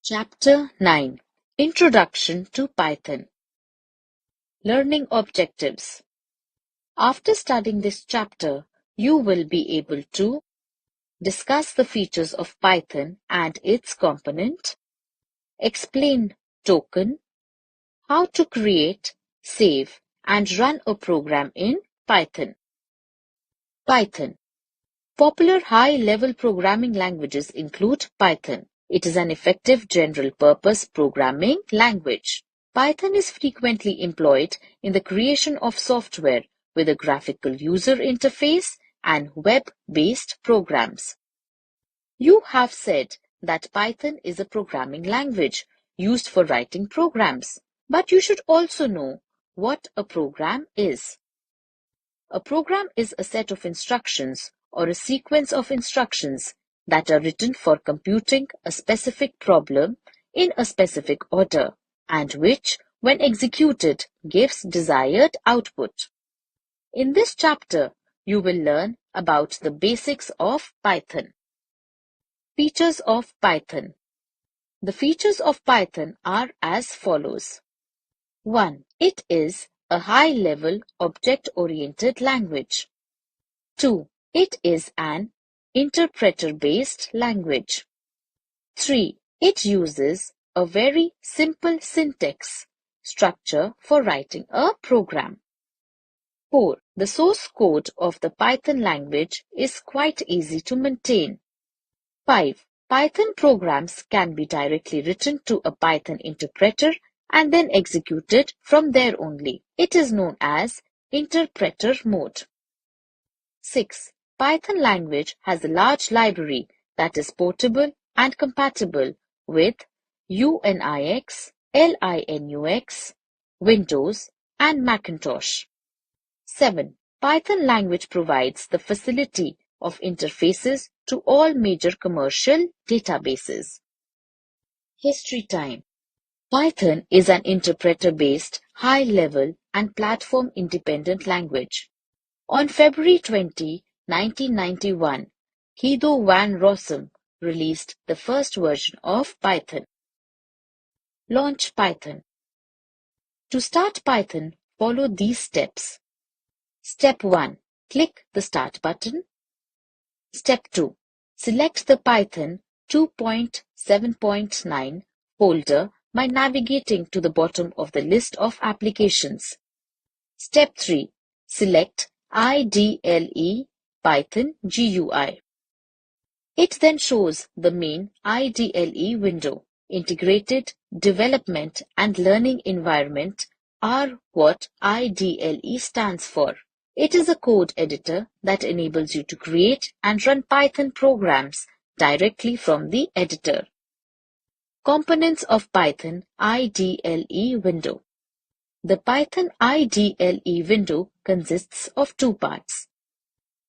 Chapter 9 Introduction to Python Learning Objectives. After studying this chapter, you will be able to discuss the features of Python and its component, explain token, how to create, save, and run a program in Python. Python. Popular high-level programming languages include Python. It is an effective general-purpose programming language. Python is frequently employed in the creation of software with a graphical user interface and web-based programs. You have said that Python is a programming language used for writing programs, but you should also know what a program is. A program is a set of instructions or a sequence of instructions that are written for computing a specific problem in a specific order, and which, when executed, gives desired output. In this chapter, you will learn about the basics of Python. Features of Python. The features of Python are as follows. 1. It is a high-level object-oriented language. 2. It is an interpreter-based language. 3. It uses a very simple syntax structure for writing a program. 4. The source code of the Python language is quite easy to maintain. 5. Python programs can be directly written to a Python interpreter and then executed from there only. It is known as interpreter mode. 6. Python language has a large library that is portable and compatible with Unix, Linux, Windows, and Macintosh. 7. Python language provides the facility of interfaces to all major commercial databases. History time. Python is an interpreter-based, high-level, and platform-independent language. On February 20, 1991, Guido van Rossum released the first version of Python. Launch Python. To start Python, follow these steps. Step 1. Click the Start button. Step 2. Select the Python 2.7.9 folder by navigating to the bottom of the list of applications. Step 3. Select IDLE Python GUI. It then shows the main IDLE window. Integrated Development and Learning Environment are what IDLE stands for. It is a code editor that enables you to create and run Python programs directly from the editor. Components of Python IDLE window. The Python IDLE window consists of two parts.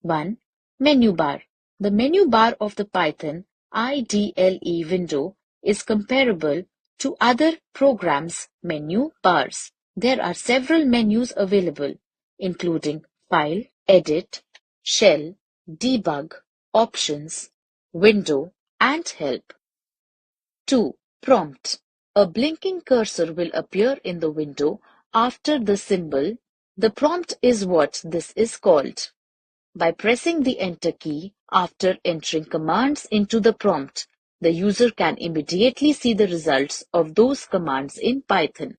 1. Menu bar. The menu bar of the Python IDLE window is comparable to other programs' menu bars. There are several menus available, including File, Edit, Shell, Debug, Options, Window, and Help. 2. Prompt. A blinking cursor will appear in the window after the symbol. The prompt is what this is called. By pressing the Enter key after entering commands into the prompt, the user can immediately see the results of those commands in Python.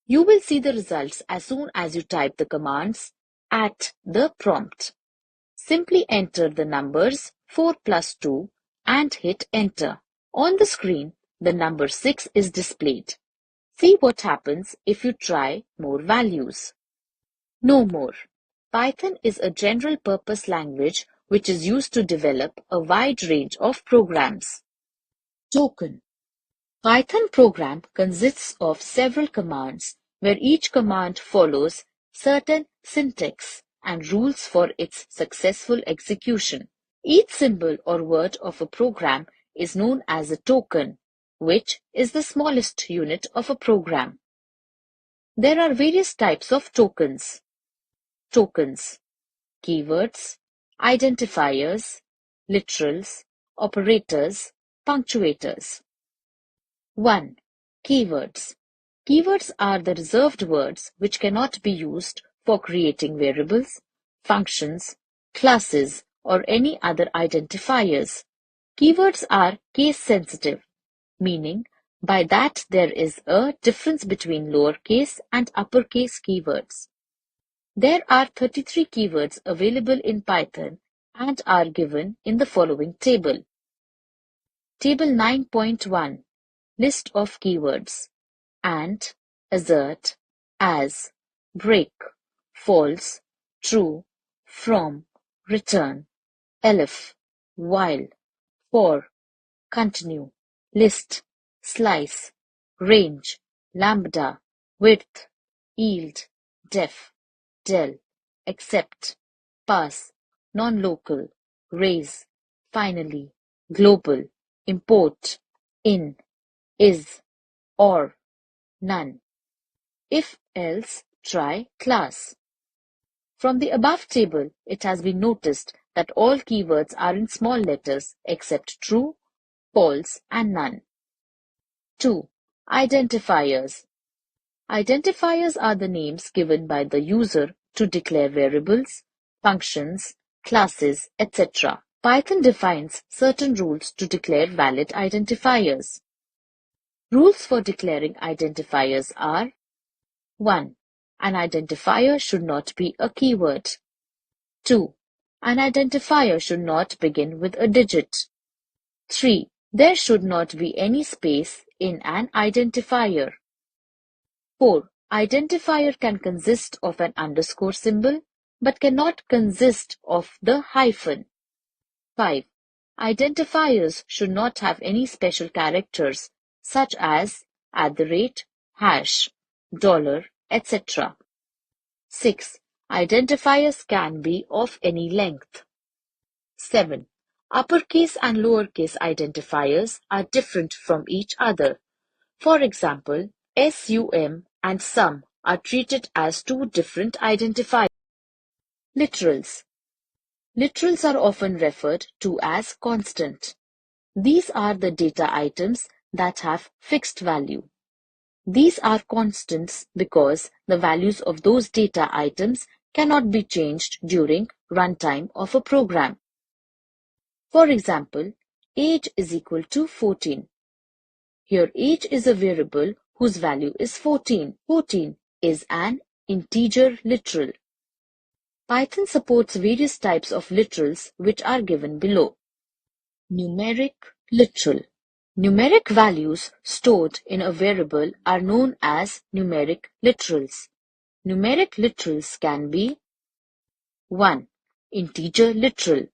You will see the results as soon as you type the commands at the prompt. Simply enter the numbers 4 plus 2 and hit Enter. On the screen, the number 6 is displayed. See what happens if you try more values. No more. Python is a general-purpose language which is used to develop a wide range of programs. Token. Python program consists of several commands where each command follows certain syntax and rules for its successful execution. Each symbol or word of a program is known as a token, which is the smallest unit of a program. There are various types of tokens. Tokens, keywords, identifiers, literals, operators, punctuators. 1. Keywords. Keywords are the reserved words which cannot be used for creating variables, functions, classes, or any other identifiers. Keywords are case-sensitive, meaning by that there is a difference between lowercase and uppercase keywords. There are 33 keywords available in Python and are given in the following table. Table 9.1 List of keywords: and, assert, as, break, false, true, from, return, elif, while, for, continue, list, slice, range, lambda, width, yield, def, del, accept, pass, non-local, raise, finally, global, import, in, is, or, none. If else, try class. From the above table, it has been noticed that all keywords are in small letters except true, false, and none. 2. Identifiers. Identifiers are the names given by the user to declare variables, functions, classes, etc. Python defines certain rules to declare valid identifiers. Rules for declaring identifiers are: 1. An identifier should not be a keyword. 2. An identifier should not begin with a digit. 3. There should not be any space in an identifier. 4. Identifier can consist of an underscore symbol but cannot consist of the hyphen. 5. Identifiers should not have any special characters such as @ hash, dollar, etc. 6. Identifiers can be of any length. 7. Uppercase and lowercase identifiers are different from each other. For example, sum and sum are treated as two different identifiers. Literals. Literals are often referred to as constant. These are the data items that have fixed value. These are constants because the values of those data items cannot be changed during runtime of a program. For example, age is equal to 14. Here age is a variable whose value is 14. 14 is an integer literal. Python supports various types of literals which are given below. Numeric literal. Numeric values stored in a variable are known as numeric literals. Numeric literals can be: 1. Integer literal.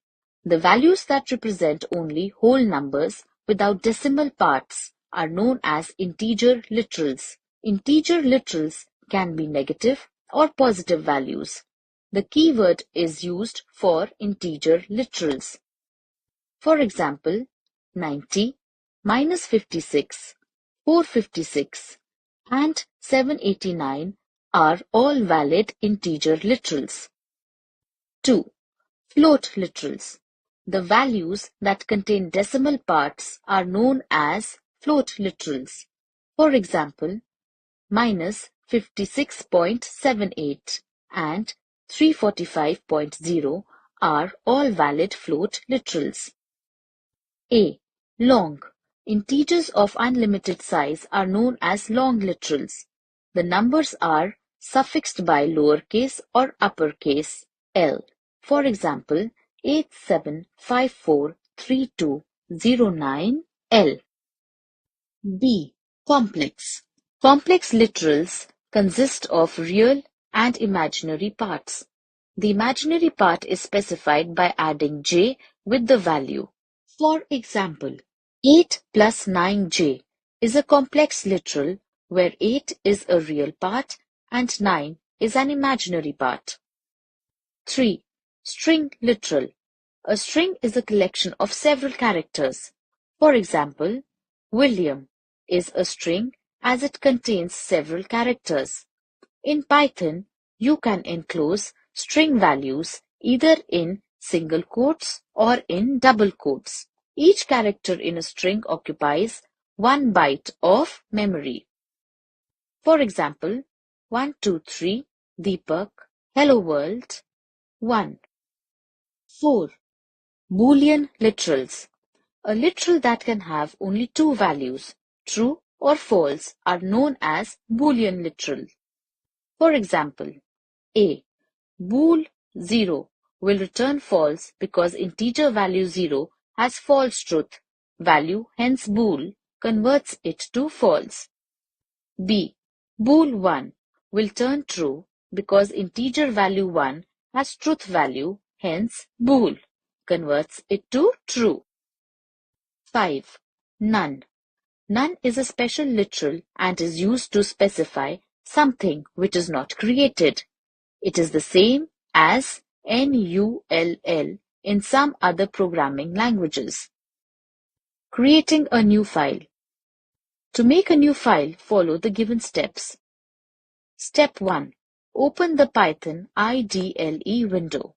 The values that represent only whole numbers without decimal parts are known as integer literals. Integer literals can be negative or positive values. The keyword is used for integer literals. For example, 90, -56, 456, and 789 are all valid integer literals. 2. Float literals. The values that contain decimal parts are known as float literals. For example, -56.78 and 345.0 are all valid float literals. A. Long. Integers of unlimited size are known as long literals. The numbers are suffixed by lowercase or uppercase l. For example, 87543209L. B. Complex. Complex literals consist of real and imaginary parts. The imaginary part is specified by adding j with the value. For example, 8 plus 9j is a complex literal where 8 is a real part and 9 is an imaginary part. 3. String literal. A string is a collection of several characters. For example, William is a string as it contains several characters. In Python, you can enclose string values either in single quotes or in double quotes. Each character in a string occupies 1 byte of memory. For example, 123 Deepak, hello world, 1. 4. Boolean literals. A literal that can have only two values, true or false, are known as Boolean literal. For example, A. Bool 0 will return false because integer value 0 has false truth value, hence bool converts it to false. B. Bool 1 will turn true because integer value 1 has truth value, hence bool converts it to true. 5. None. None is a special literal and is used to specify something which is not created. It is the same as null in some other programming languages. Creating a new file. To make a new file, follow the given steps. Step 1. Open the Python IDLE window.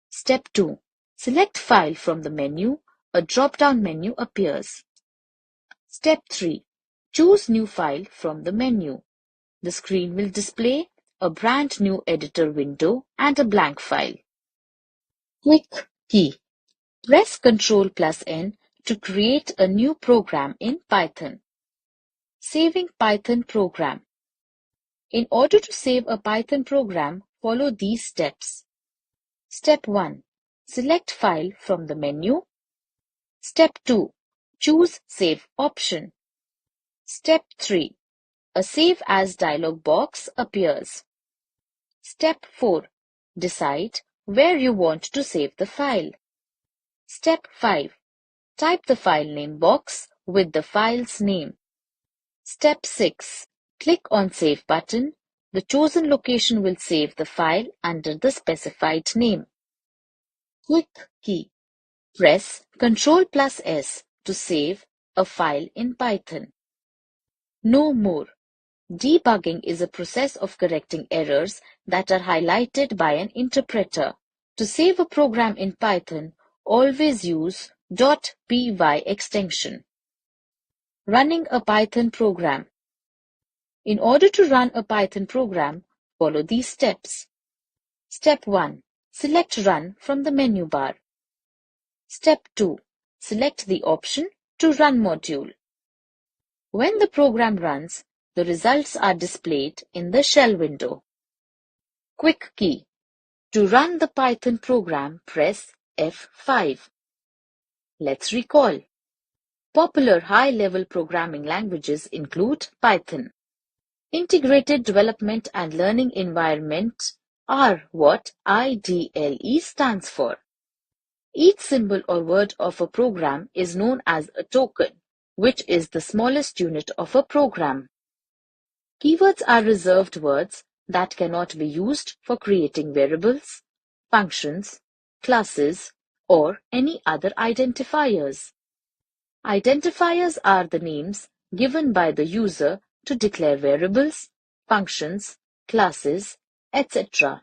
Step 2. Select File from the menu. A drop-down menu appears. Step 3. Choose New File from the menu. The screen will display a brand new editor window and a blank file. Quick key. Press Ctrl+N to create a new program in Python. Saving Python program. In order to save a Python program, follow these steps. Step 1. Select File from the menu. Step 2. Choose Save option. Step 3. A Save As dialog box appears. Step 4. Decide where you want to save the file. Step 5. Type the file name box with the file's name. Step 6. Click on Save button. The chosen location will save the file under the specified name. Quick key. Press Ctrl+S to save a file in Python. No more. Debugging is a process of correcting errors that are highlighted by an interpreter. To save a program in Python, always use .py extension. Running a Python program. In order to run a Python program, follow these steps. Step 1. Select Run from the menu bar. Step 2. Select the option to Run module. When the program runs, the results are displayed in the shell window. Quick key. To run the Python program, press F5. Let's recall. Popular high-level programming languages include Python. Integrated Development and Learning Environment are what IDLE stands for. Each symbol or word of a program is known as a token, which is the smallest unit of a program. Keywords are reserved words that cannot be used for creating variables, functions, classes, or any other identifiers. Identifiers are the names given by the user to declare variables, functions, classes, etc.